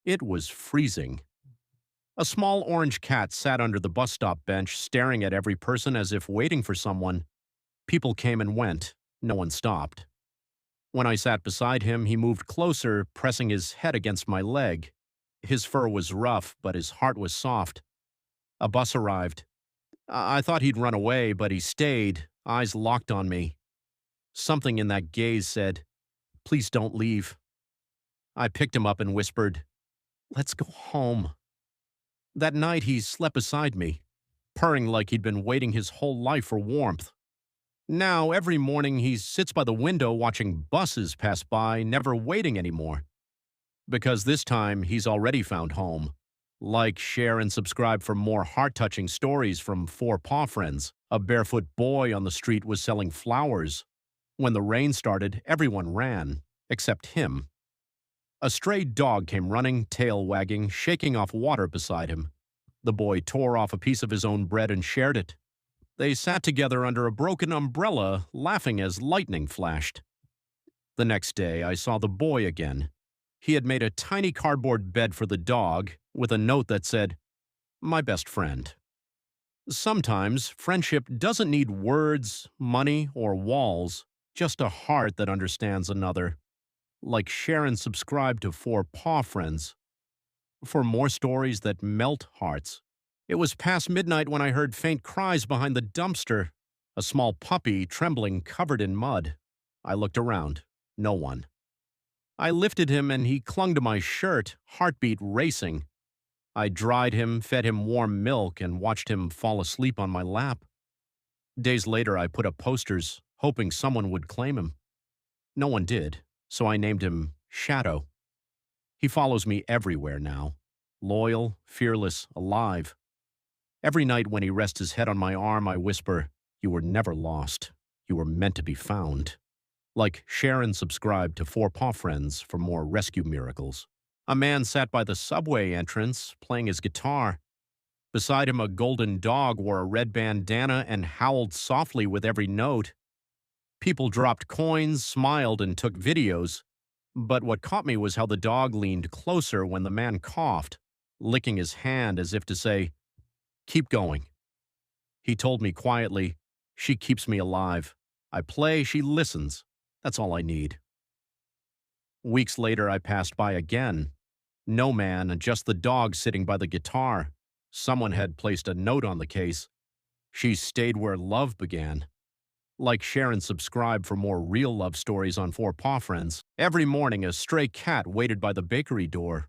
It was freezing. A small orange cat sat under the bus stop bench, staring at every person as if waiting for someone. People came and went. No one stopped. When I sat beside him, he moved closer, pressing his head against my leg. His fur was rough, but his heart was soft. A bus arrived. I thought he'd run away, but he stayed, eyes locked on me. Something in that gaze said, "Please don't leave." I picked him up and whispered, "Let's go home." That night he slept beside me, purring like he'd been waiting his whole life for warmth. Now, every morning he sits by the window watching buses pass by, never waiting anymore. Because this time he's already found home. Like, share, and subscribe for more heart-touching stories from Four Paw Friends. A barefoot boy on the street was selling flowers. When the rain started, everyone ran, except him. A stray dog came running, tail wagging, shaking off water beside him. The boy tore off a piece of his own bread and shared it. They sat together under a broken umbrella, laughing as lightning flashed. The next day, I saw the boy again. He had made a tiny cardboard bed for the dog, with a note that said, "My best friend." Sometimes, friendship doesn't need words, money, or walls, just a heart that understands another. Like, share, and subscribe to Four Paw Friends for more stories that melt hearts. It was past midnight when I heard faint cries behind the dumpster. A small puppy, trembling, covered in mud. I looked around. No one. I lifted him and he clung to my shirt, heartbeat racing. I dried him, fed him warm milk, and watched him fall asleep on my lap. Days later, I put up posters, hoping someone would claim him. No one did, so I named him Shadow. He follows me everywhere now. Loyal, fearless, alive. Every night when he rests his head on my arm, I whisper, "You were never lost. You were meant to be found." Like, share, and subscribe to Four Paw Friends for more rescue miracles. A man sat by the subway entrance, playing his guitar. Beside him, a golden dog wore a red bandana and howled softly with every note. People dropped coins, smiled, and took videos. But what caught me was how the dog leaned closer when the man coughed, licking his hand as if to say, "Keep going." He told me quietly, "She keeps me alive. I play, she listens. That's all I need." Weeks later, I passed by again. No man, just the dog sitting by the guitar. Someone had placed a note on the case. "She stayed where love began." Like, share, and subscribe for more real love stories on Four Paw Friends. Every morning, a stray cat waited by the bakery door.